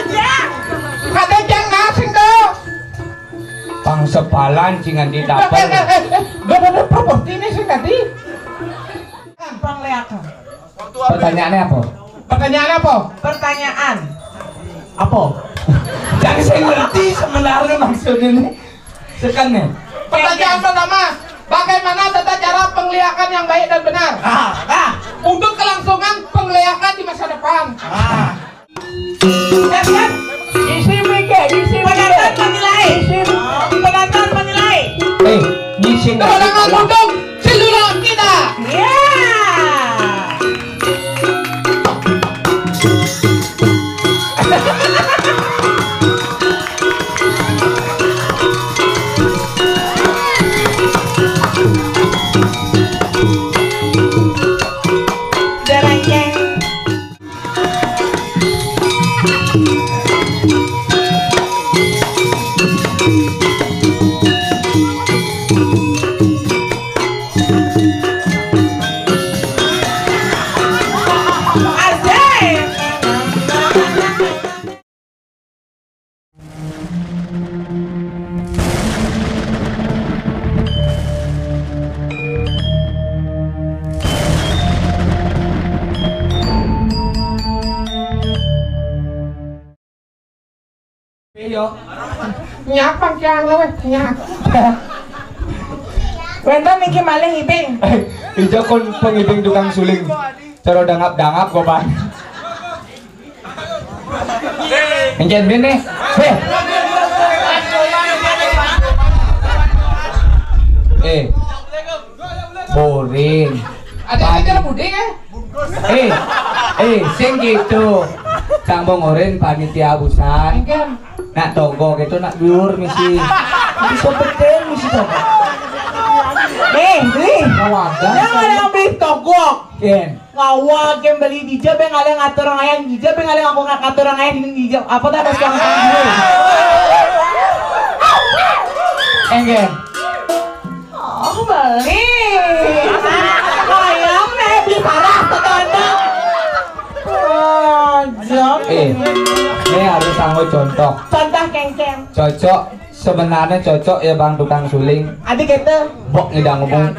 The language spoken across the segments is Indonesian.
Ojang. Kada jang nasing do. Pangsepalan cingan di dapur. Bener properti ini sing tadi. Pangleakan. Pertanyaannya apa? Pertanyaan apa? Pertanyaan. Apa? Jangan saya ngerti sebenarnya maksudnya ini. Sekarang Pertanyaan pertama, bagaimana tata cara penglihakan yang baik dan benar? Untuk kelangsungan penglihakan di masa depan. isi mikir, Penonton menilai. Penonton menilai. ngisi nggak? Kemenangan untuk seluruh kita. Ya. Nyak pangkiang lo weh, nyak. Wento niki malih iping. Ijo kon pengibing tukang suling. Cara dangap-dangap kok, Bang. Enjen bene. Boring. Ada puding Sing gitu. Kang Bongoren panitia abusan. Nak tonggo gitu nak biur misi. Bisa beten misi tonggo. Beli. Kawagan. Yang ada yang beli togok. Ken. Ngawag yang beli dijab yang ada ngatur orang ayah dijab yang ada ngomong ngatur orang ayah di dijab. Apa dah pas yang dulu? Engen. Oh beli. Ayam nih beli parah tetanda. Jam. Ini harus sanggup contoh. Contoh kengkeng. Cocok. Sebenarnya cocok ya bang tukang suling. Adik itu. Bok ngidang ngomong.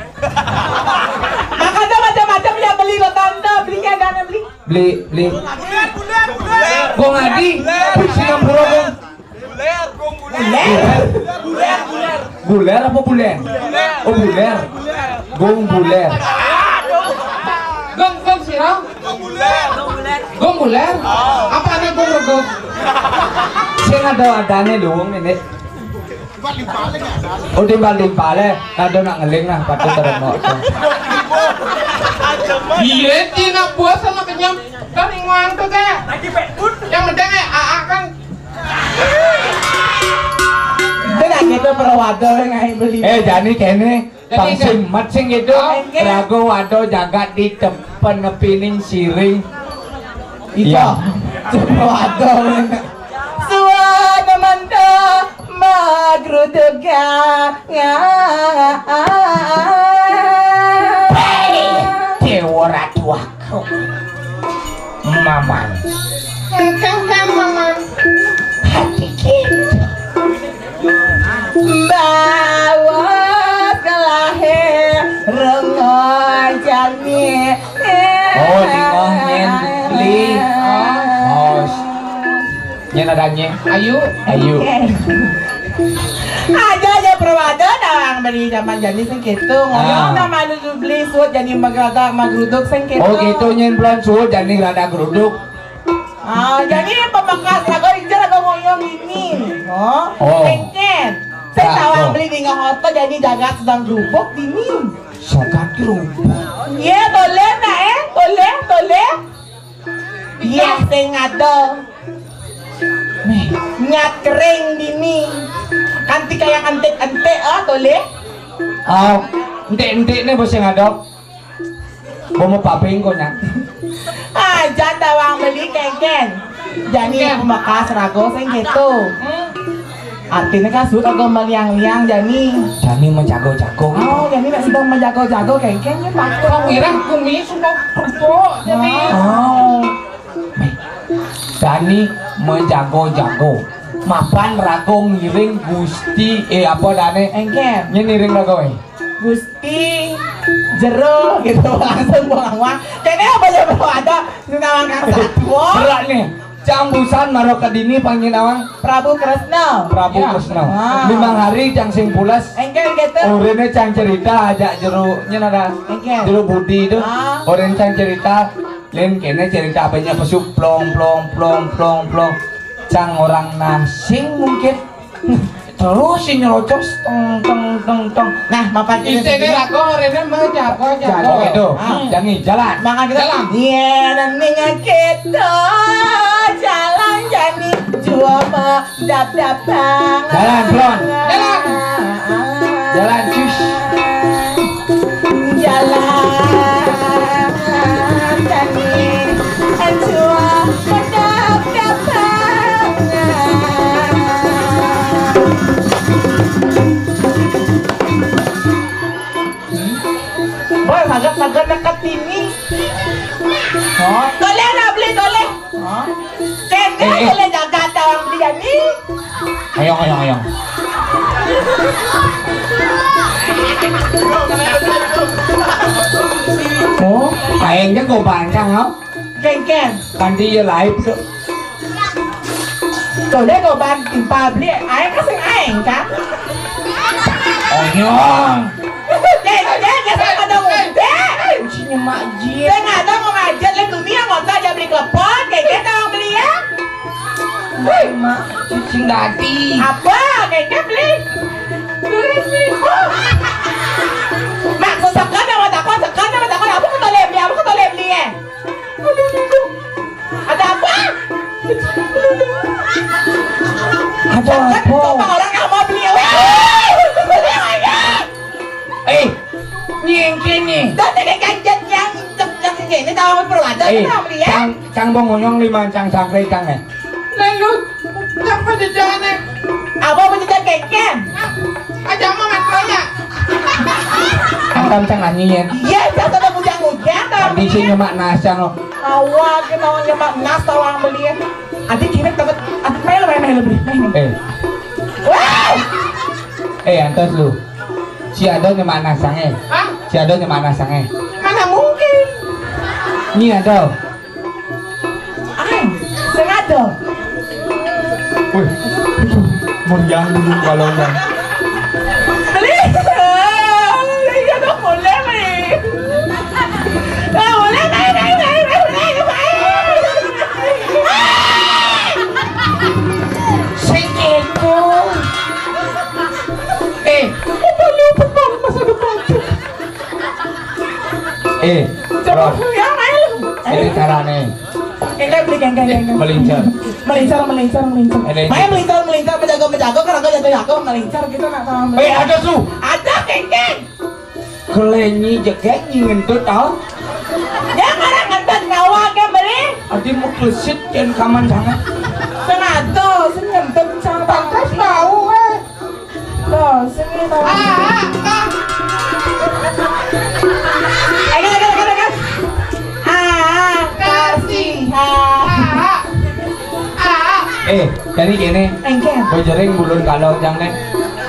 Makanya macam-macam dia beli lo tanda belinya ada beli. Beli. Gong Adi. Singapura gong. Buler apa bulen? Oh buler. Gong buler. Gong sirang. Gong buler. Apa ada gong regong? Sing adanya dong ini. Oh timbal pale, ada nak ngeling lah, patut teremok. Iya, tina puas sama kenyang. Kan inguang tuh kayak. Yang penting AA kan. Itu nak gitu perawado yang beli. Jani kene pangsim mat sing gitu. Rago wado jaga di depan nepining siring. Iya. Perawado. Suara manda magruduga. Dewa tuaku. Maman. Maman. Hati kita. Bawa kelahir rengojani. Oh, dingohnya beli. Os. Nyen adanya. Ayu. Ada aja perawada dawang beli zaman jadi sengketu. Ngomong na malu beli suat jadi magruduk sengketu. Oh gitu nyen pelan suhu jadi rada geruduk. Jadi pemakas lagu injil lagu ngoyong ini. Oh. Sengket. Saya tawang beli di ngohoto jadi jagat sedang gerubuk dini. Sagat gerubuk. Iya boleh nak boleh. Iya sengado. Nyat kering dini. Kanti kayak antek boleh. Entek nih bos yang ada. Mau paping kok nyak. Jangan tawang beli kengken. Jadi pemakas rago sing gitu. Artinya kan suka gue meliang-liang Jani. Jani menjago-jago. Oh, Jani nak sedang menjago-jago kengkennya pakai. Kau kira kumis sumpah kerupuk jadi. Oh. Dani menjago-jago. Mapan rago ngiring Gusti apa dane? Engken. Nya ngiring rago Gusti jero gitu langsung buang uang. Kayaknya apa ya bro ada sinawang kang satwa. Berat nih. Cambusan maro kadini panggil awang Prabu Kresna. Prabu Kresna. Ah. 5 hari cang sing pulas. Engken gitu. Orene cang cerita ajak jero nya nada. Engken. Jero budi itu. Ah. Oren cang cerita len kene cerita banyak pesuk plong plong plong plong plong. Cang orang nasing mungkin. Terus si nyerocos tong tong tong tong. Nah, mapan Ini lagu Rene menjago jago. Oke tuh. Ah. Jangan jalan. Makan kita Jalan. Iya dan mingat kita jalan jani jua ma dap dapang. Jalan, Blon. Jalan. Jalan cus. Jalan jani jua ma dap dapang. Boy, magap dekat ini. Oh, toleh nak beli toleh. Oh, kena boleh jaga orang beli ni. Ayo. Oh, kayaknya gue bancang không? Ken. Kan dia live tuh. Toleh kau ban timpa beli. Ai kasih ai kan? Oh nyong. Dia sama dong. Sini mak jin. Saya nggak tahu mau ngajak le dunia nggak tahu dia beli klepot. Kayak orang beli ya. Mak cicing dati. Apa? Kayak beli. Maksud sekan sama takut apa kau toleh beli ya? Ada apa? Ada apa? Orang yang mau beli Nyengkin nih. Dati kayak ganjat yang ini tahu perlu ada beli ya? Cang bong ngonyong 5 cang sangkre cang ya. Lalu cang penjajahannya. Apa penjajahan keken? Aja mama tanya. Antam cang nanyiin. Iya, jasa ada bujang-bujang dah Di sini mak nasang lo. Awak kita orang nyemak nas tahu orang beli ya. Adik kirim dapat adik main beli. Wow! Antos lu. Si Ado nyemak nasangnya. Hah? Si Ado nyemak nasangnya. Mana mungkin? Ini Ado. Sengaja. Wih, meriang dulu kalau yang. Beli. Iya dong boleh beli. Boleh main. Segitu. Masa depan. Bro, Ya main lu. ini caranya. Kengkeng beli kengkeng. Melincar. Melincar. Ada Main melincar menjaga karena kau jatuh melincar kita nak tahu. Ada su. Ada kengkeng. Kelenyi jegek ngentut tau. Yang orang ngentut ngawa ke beli. Adi mau klesit dan kaman sangat. Sengaja, sini ngentut sama Pangkas mau Tuh, sini tahu. Ayo. Kasihan. Jadi gini. Engken. Gue jering bulun kalau jangan.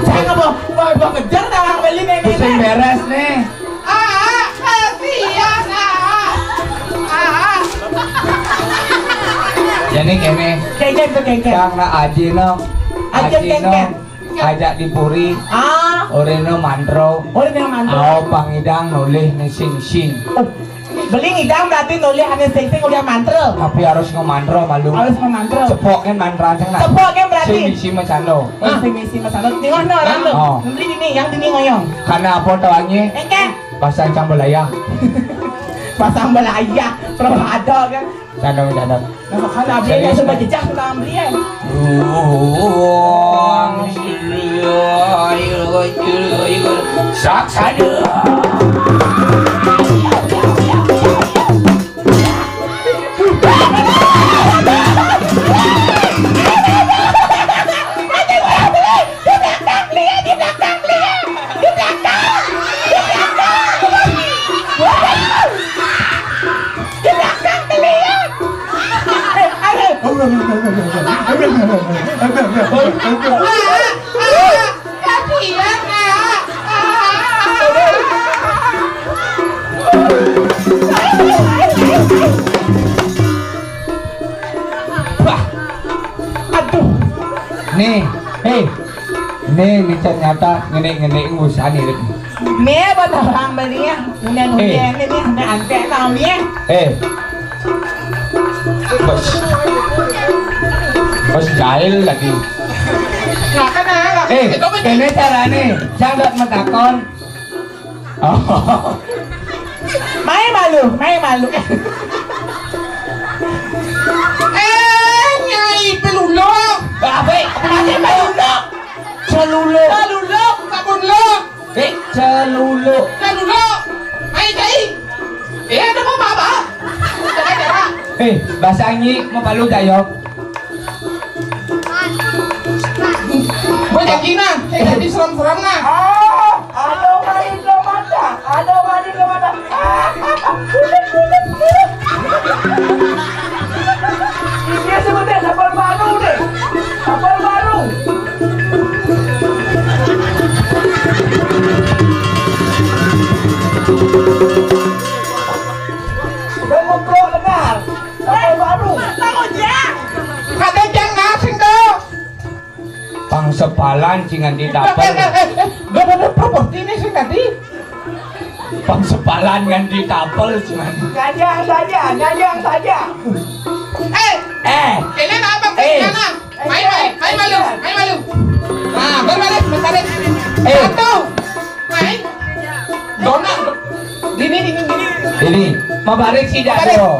Jangan mau ngejar orang beli nih. Pusing beres nih. kasihan. Jadi gini. Kengkeng tuh kengkeng. Karena Ajino. Ajin kengkeng. Ajak dipuri. Oreno mandro. Orang yang mantu. Ao pangidang nolih nih sing. Beli ngidam berarti nulis hanya sing udah mantra. Tapi harus ngomandro malu. Harus memantra. Cepoknya mandran cang nak. Cepoknya berarti. Sing misi macando. Misi masalah. Di mana orang lu? Oh. Beli ini yang ini ngoyong. Karena apa tawanya? Engken. Pasang cang belayah. Pasang belaya. Terus ada kan. Candong. Nah, kan abis yang sudah jejak kita ambil. Saksada. Kasihan Aduh. Nih, nih ternyata ngene usaha nih. Nih buat orang beli ya. Unen ini ada antek tahu nih. Bos jahil lagi. Nggak kena. Kene carane jangan metakon. Oh. Mai malu. Nyai pelulok. Apa? Peluluk. Celuluk. Pelulok, kabunlok. Celuluk. Pelulok. Ai cai. Ada apa? Cara. Bahasa Inggris mau palu tayo. Gua janji nah, saya jadi serem-serem nah. Aduh mari lo mata. Ini sebutnya kapal baru deh. Kapal baru. Ngobrol dengar. Kapal baru. Tahu ya. Ada jangan singgo. Pangsepalan cingan di dapur. Gak ada properti ini sih tadi. Pangsepalan ngan di dapur cingan. Nyajang saja. Ini apa sana? Main malu. Nah, berbalik. Satu. Main. Dona. Ini mau balik sih jatuh.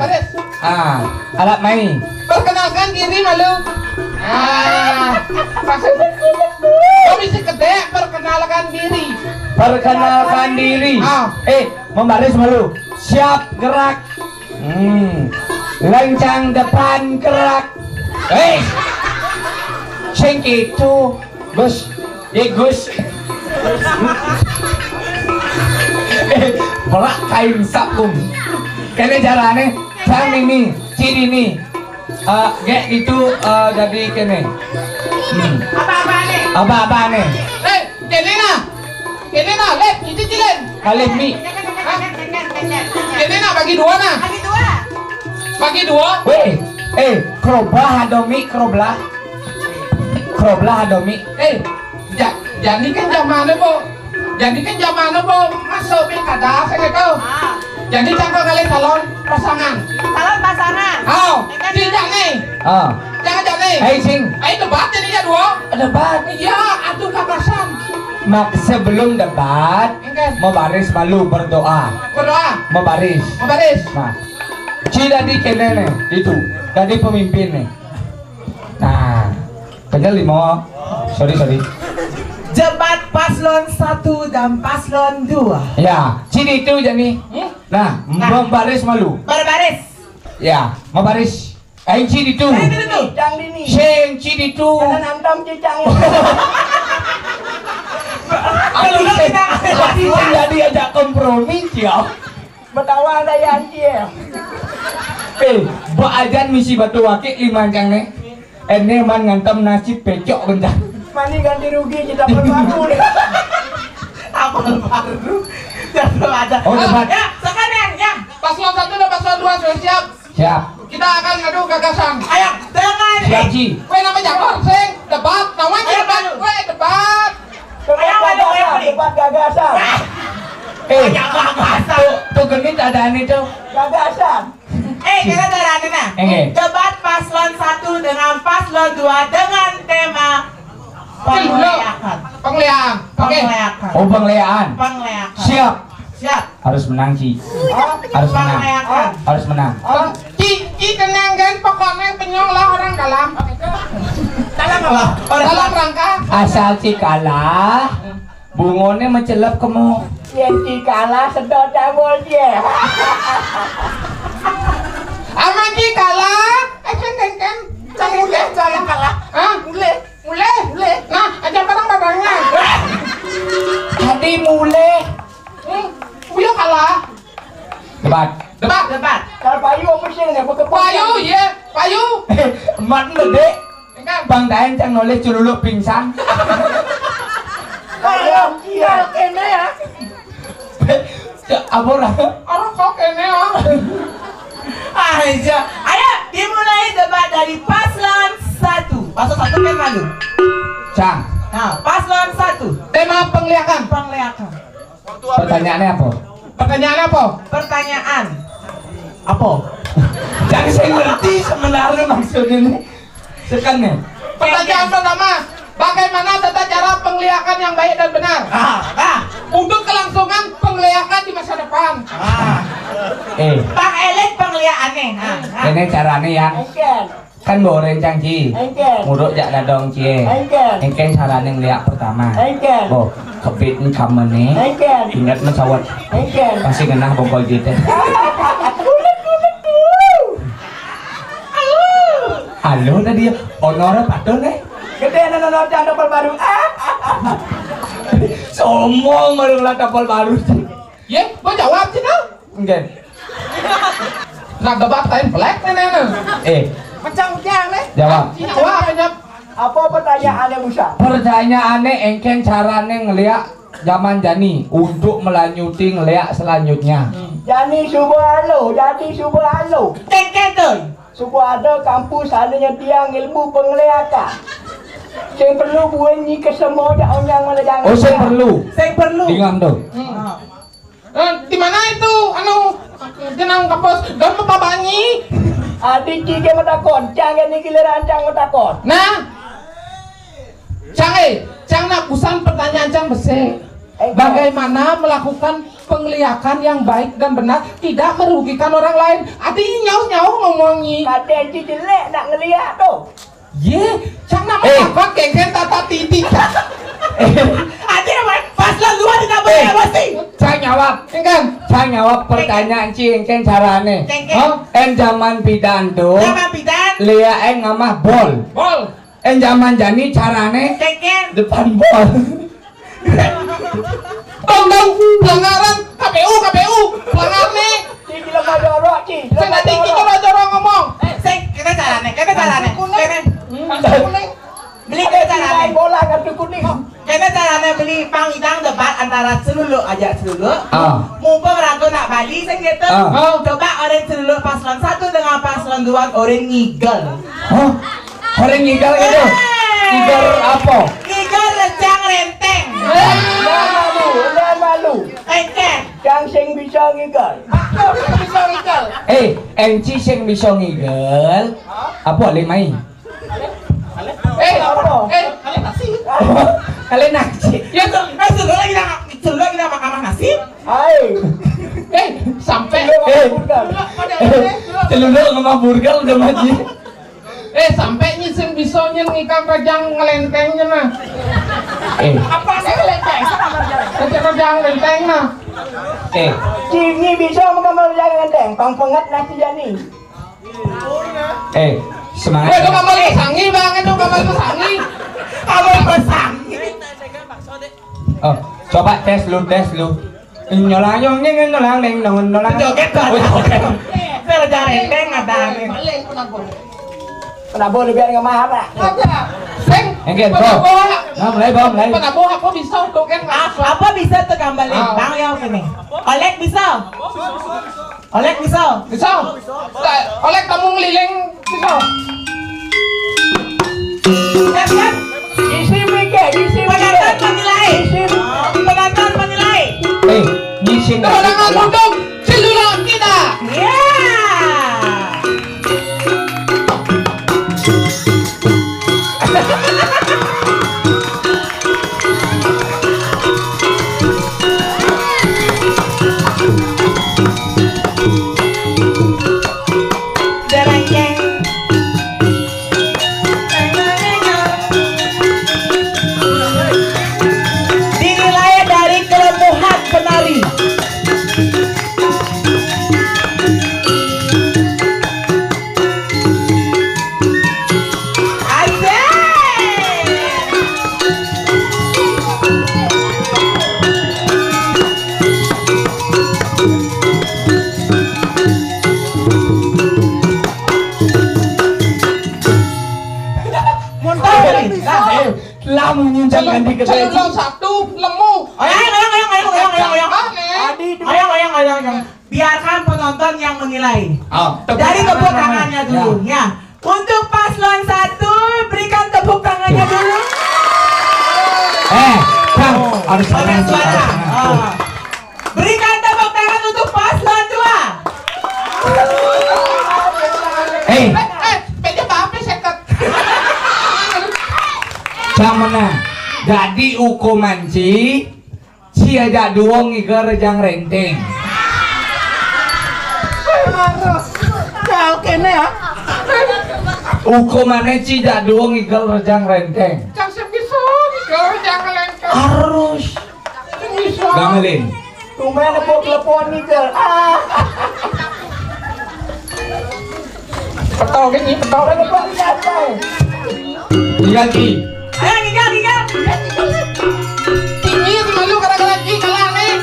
Alat main. Perkenalkan diri malu. Kau bisa kedek perkenalkan diri. Membaris malu. Siap gerak. Lencang depan gerak. Sing itu Gus. Berak kain sabung. Kene carane sang ini, ciri ini. Gek itu jadi kene. Apa nih? Kene na, let, itu cilen. Kali mi. Kene na bagi dua na. Bagi dua. Kroblah hadomi. Jadi kan zaman apa masuk pilkada saya nggak tahu. Jadi cakap kali calon pasangan. Tidak nih. Jangan nih. Sing. Debat jadinya dua. Debat. Iya, atuh kakasan. Sebelum debat, mau baris malu berdoa. Mau baris. Nah, jadi kene nih, itu jadi pemimpin nih. Nah, kayaknya 5. Sorry. Debat paslon 1 dan paslon 2. Ya, ciri itu jadi. Nah, mau baris malu. Berbaris. Ya, mau baris. Ciri itu. Cicang dini. Ciri itu. Nantam cicang. Aku jadi ajak kompromi siap. Betawa ada yang cie. Mbak ajan misi batu wakil 5 cang nih. Ini man ngantem nasi pecok kencang. Mani ganti rugi kita baru nih. Apel baru. Jangan ada. Oh debat. Ya, sekarang ya. Paslon 1 dan paslon 2 sudah siap. Siap. Kita akan ngadu gagasan. Ayo, dengan. Siap Ji. Kue nama jakor, sing debat. Namanya debat. Kue debat. Debat gagasan. Tuh genit ada nih tuh. Gagasan. Kita darahnya nah. Debat paslon 1 dengan paslon 2 dengan tema penglihatan. Penglihatan. Siap. Harus menang Ci. Harus menang. Ci tenang kan, pokoknya penyong lah orang dalam. Dalam apa? Dalam rangka. Asal Ci kalah, bungonya mencelap kamu. Yang Ci kalah sedot cabul dia. Ama Ci kalah, kan. Jangan kalah. Mulai. Nah, aja barang-barangnya. Tadi mulai. Uyo kalah. Debat. Kalau payu apa sih nggak pakai Payu, ya. Payu. Mat Dek. Kan? Bang Daen cang noleh cululuk pingsan. Ayo, iya, kene ya. Apa orang? Orang kok ini ah. Ayo, dimulai debat dari paslon 1. Paslon 1 kan malu. Cang, Nah, paslon 1. Tema penglihakan. Penglihakan. pertanyaannya apa? Pertanyaan apa? Pertanyaan. Apa? Jangan saya ngerti sebenarnya maksudnya nih. Sekannya. Pertanyaan pertama, bagaimana tata cara penglihakan yang baik dan benar? Untuk kelangsungan penglihakan di masa depan. Bang Elik penglihakannya. Ini caranya yang Engken. kan boren cang ci. Engken. Muruk jak dadong ci. Engken. Engken caranya ngeliat pertama. Engken. Bo, kebit ni kamu nih. Engken. Ingat mencawat. Engken. Pasti kena bongkol gitu. Halo tadi honor padahal nih. Gede nonton kapal baru. Sombong malah kapal baru. Ye, mau jawab sih no? Enggak. Nak debatin black nih. Macam ujang nih. Jawab. Jawab aja. Apa pertanyaannya Musa? Pertanyaannya engken caranya ngeliat zaman Jani untuk melanjuti ngeliat selanjutnya. Jadi subuh halo. Engken tuh. Subuh ada kampus adanya tiang ilmu penglihatan. Yang perlu bunyi ke semua orang yang Oh, saya perlu. Saya perlu. Ingat tuh. Di mana itu? Anu, jenang kampus. Gak apa banyi. Adik tiga mata kon. Jangan ni giliran jangan mata kon. Nah, Cang nak pusan pertanyaan Cang bese. Bagaimana melakukan penglihakan yang baik dan benar tidak merugikan orang lain? Adi nyau ngomongi. Kata Encik jelek nak ngeliat tu. Ye, Cang nak apa kengken tata titik. Adik apa? Paslon 2 tidak boleh pasti. Saya jawab. Engkan? Saya jawab pertanyaan ci engken carane. Engken. En zaman pidanto. Nama bidan. Lia en ngamah bol. Bol. En zaman Jani carane Engken. depan bol. Dong, pelanggaran KPU, pelanggar nih. Cik lemah jorok cik. Saya nggak tinggi kalau jorong ngomong. Kita carane. Beli ke carane. Bola kartu kuning. Kita carane beli pangidang debat antara celuluk aja celuluk. Mumpung ragu nak balik saya gitu. Coba orang celuluk paslon 1 dengan paslon 2 orang ngigel. Hah? Orang ngigal itu? Ngigal apa? Ngigel rejang renteng. Jangan malu. Engken. Yang sing bisa ngigel. Bisa ngigel. Enci sing bisa ngigel. Apa lemai? Kalian nasi. Kalian nasi. Ya tuh, Celuluk kita makan nasi. sampai. Celuluk ngomong burger udah maji. Sampai nyising bisa nyikan rejang ngelentengnya nah. Apa sih ngelenteng? Rejang ngelenteng nah. Cini bisa menggambar rejang ngelenteng. Pang-pengat nasi jani. Semangat. Itu gambar pesangi bang, itu gambar pesangi. Gambar pesangi. Oh, coba tes lu. Nyolang nyolang. Joget kan? Rejang renteng ada. Penabur biar nggak marah. Seng. Engken, mulai. Penabuh apa bisa untuk kan? Apa bisa tuh gambar lembang ya ini? Olek bisa. Bisa. Oleh kamu ngeliling bisa. Siap. Isi penonton menilai. Nyising. Kemenangan untuk celuluk kita. Dinilai dari kelemahan penari. Lamu nyuncangkan di kedai. Celuluk satu lemu. Ayang. Biarkan penonton yang menilai. Tepuk Dari tepuk tangan. tangannya dulu, ya. Untuk paslon 1, berikan tepuk tangannya dulu. Kang, harus Pakai suara. Berikan tepuk tangan untuk paslon 2. Peja apa seket? Camana. Jadi hukuman si aja duong ke rejang renteng. Oke nih ya. Hukumannya si aja duong ke rejang renteng. Cang sebisa, kau jangan lengkap. Harus gamelin. Tumben aku telepon nih ke. Petau gini, petau gini. Ganti. Ayo gigal. Ini malu gara-gara gini kalah nih.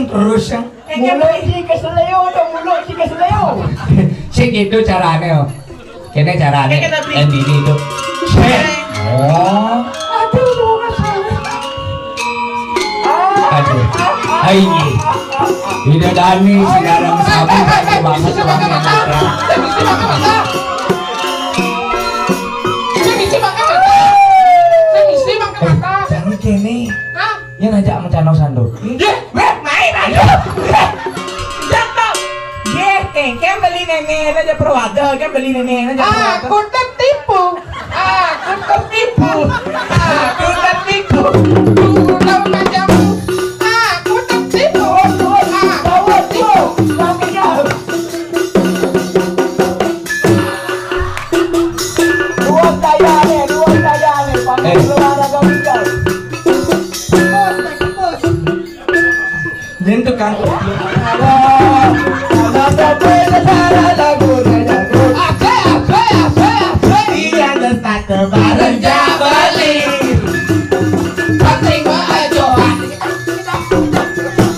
Terus yang Mulut si keseleo dong, mulut si keseleo. sih gitu caranya. Kene caranya Kayak kita beli. ini itu. Oh. Aduh. Ini. Tidak Dani sekarang sabu banget banget suaminya. Jangan kene. Yang ngajak mencanau sando. Main aja. Jatuh. Kengkem beli nenek aja perwada, kan beli nenek aja perwada. Aku tertipu. Tahu macammu. Aku tertipu. Dua tayane, pakai suara gagal. Jen tukang Dia destak bareng jabali. Penting ajoan.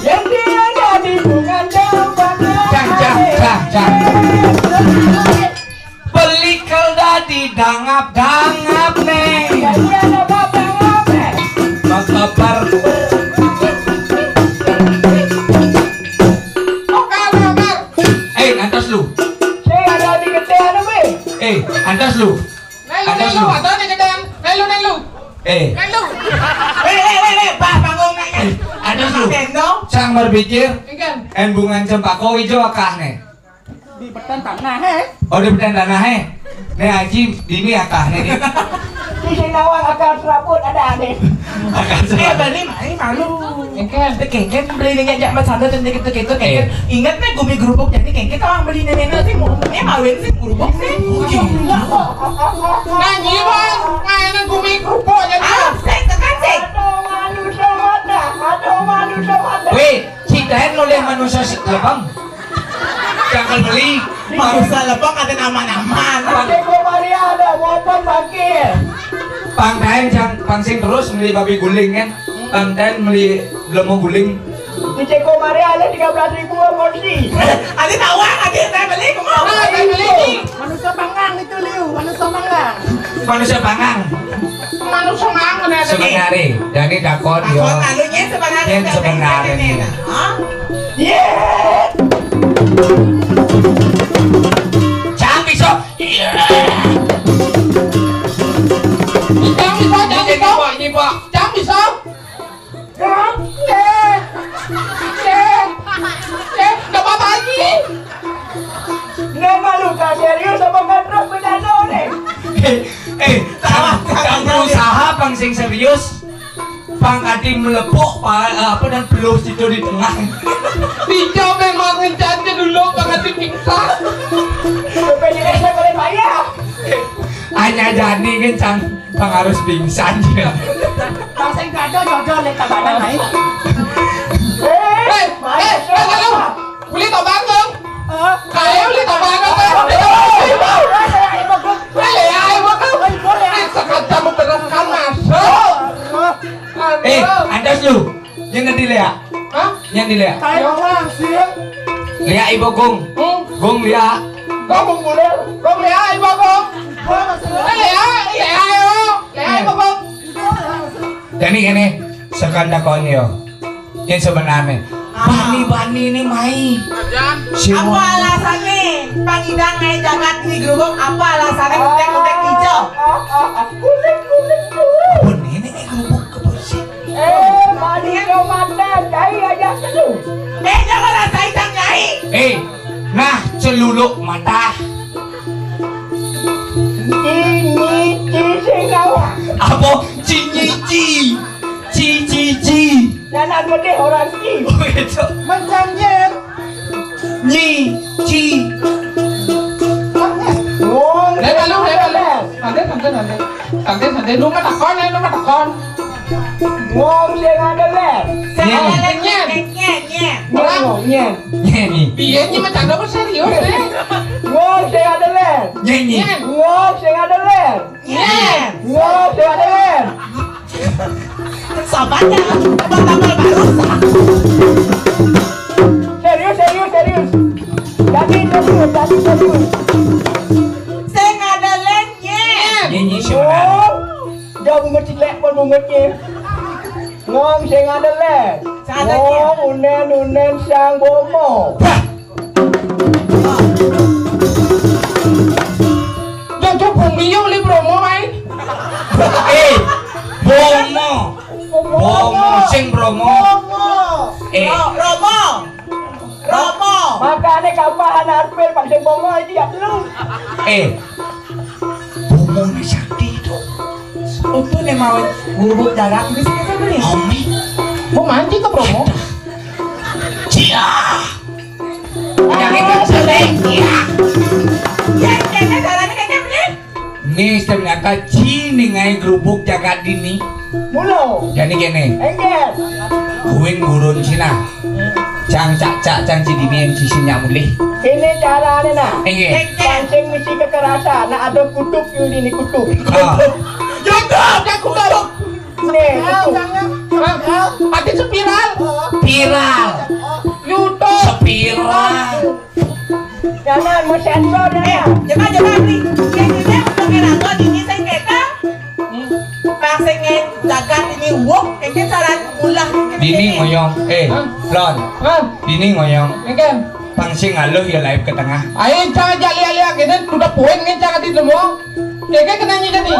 Yang dia jadi bunga Cang. Beli dadi dangap nih. Makabar antas lu. Antas lu. Nelu, atau nih gedean. Nelu. Pak panggung nanya. Antas lu. Tendo. Sang berpikir Ikan. bungan cempako hijau akah nih. Di petan tanah he. Oh di pedan tanah nih Haji dini akah nih. Di Sinawang akal serabut ada nih. Beli malu. Ikan. Kengken beli nenek jak macanda dan gitu kengken. Ingat nih gumi gerubuk jadi kengken orang beli nenek sih mau mawin sih gerubuk sih. Nyanyi bang, mainan gumi kerupuk jadi. Sek tekan sek. Aduh manusia mata. Weh, citahin oleh manusia lebang. Jangan beli. Manusia lebang ada nama-nama. Ceko Maria ada motor bakir. Pangkain jang pangsing terus beli babi guling kan. Pangkain beli lemo guling. Di Ceko Maria ada 13.000 porsi. Ada tawang, ada saya beli kemau. Saya beli. Manusia pangang itu liu, manusia pangang. Manusia pangang. Manusia mangan ada nih. Sebenarnya, jadi dakon yo. Aku talunya sebenarnya. Yang sebenarnya. Hah? Yeah. Jangan bisa. Jangan bisa. Jangan bisa. Nggak apa-apa lagi. Nggak malu kak serius apa nggak bedano nih? Kang berusaha pangsing serius. Pang adi melepuk apa dan belus itu di tengah. Dijauh memang ngejanji dulu banget pingsan. PNS boleh bayar. hanya jadi kencang bang harus pingsan ya. Bang sing kado jojo lek tabanan ae. Kalau beli tobat dong. Kayak beli tobat dong. Sekata mau bereskan masuk. Andas lu, yang nanti lihat, yang dilihat. Kayak orang sih. Lihat ibu Gung, Gung lihat. Gong lihat ibu Gong. Lihat ibu Gong. Jadi gini, sekanda konyo, yang sebenarnya. Bani ini mai. Apa alasannya? Pangidang ngai jagat di gerubuk. Apa alasannya kutek-kutek hijau? Kulit. Pun ini gerubuk kebersih. Mari komandan, cai aja dulu. Jangan rasai sang nyai. Nah celuluk mata. Ini sing awak. Apa? Ci. Jangan gede orang ki. Begitu. Macam jet. Ci. Ngomong. Santai. Lu mah takon. Ngomong sing ada lek. Nyet. Nyanyi. Iya nih macam apa serius deh. Ngomong sing ada lek. Nyanyi. Ngomong sing ada lek. Ngomong sing ada lek. Sobatnya, tambah baru. Serius. Jadi serius. Saya nggak ada lainnya. Nyanyi sebenarnya. Jauh bunga cilek pun bunganya. Ngomong sing ada lek. Ngomong unen sang bomo. Jojo bumi yang beli promo main. Bomo sing Bromo. Romo. Makanya kapahan arpil pak sing bomo itu ya lu. Bomo ni sakti tu. Itu nih mau gubuk jarak ini sih kita beli. Omi. Mau mancing ke promo? Cia. Yang itu selek. Ya, kayaknya jalannya kayaknya beli. Ni ternyata cini ngai gerubuk jagat dini. Mulu. Jadi gini. Engget. Kuing gurun Cina. Cang cak cang cidini yang sisinya mulih. Ini caranya nak. Engge. Pancing misi kekerasan. Nak ada kutub ini kutub. Kutub. Nih kutub. Mati spiral. YouTube. Spiral. Jangan mau sensor ya. Jangan nih. Yang ini untuk ngeranggo ini saya kata. Pasengin jagat ini wok. Kayaknya saran ulah. Dini ngoyong. Lon. Dini ngoyong. Engken. Pangsing aluh ya live ke tengah. Ayo jangan jali-jali gini. Udah poin kan jangan di demong. Kayaknya kenanya jadi.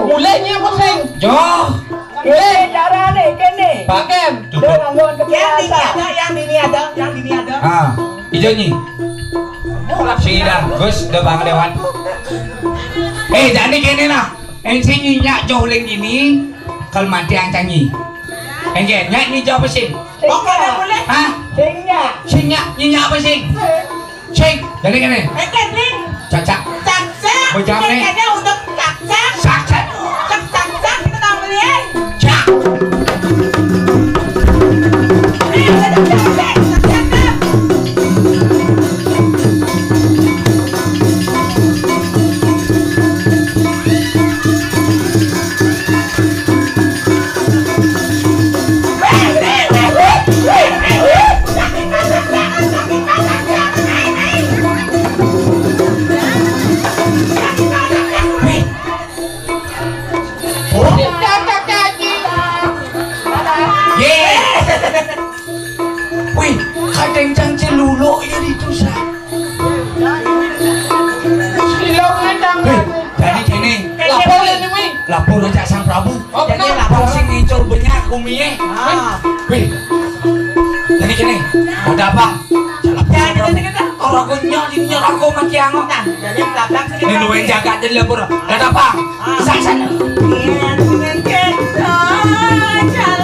Mulainya apa sing? Joh. Ini caranya kene. Paken. Dengan ngomong kekerasan. Yang dini ada. Ijo nyi. Sida, Gus, udah bang lewat. Jadi gini lah. Yang nyak jauh lagi gini. Kalau mati ang canggih. Yang nyak jauh apa sih? Pokoknya boleh. Singnya. Nyak apa sih? Sing. Jadi gini. Engken nih. Cacak. Bojam nih. Kayaknya untuk cacak. Cacak. Cak kita tahu beli. Cak. Kadang janji luluk ya itu sah. Silongnya jangan. Jadi gini. Lapor ini wi. Lapor aja sang Prabu. Jadi Lapor lapor. sing ngincur banyak kumiye. Wih. Jadi gini. Ada apa? Jangan kita. Orang kunyol ini aku maki angok. Jadi belakang sini. Ini lu yang jaga jadi lapor. Ada apa? Sana. Iya, dengan kita jalan.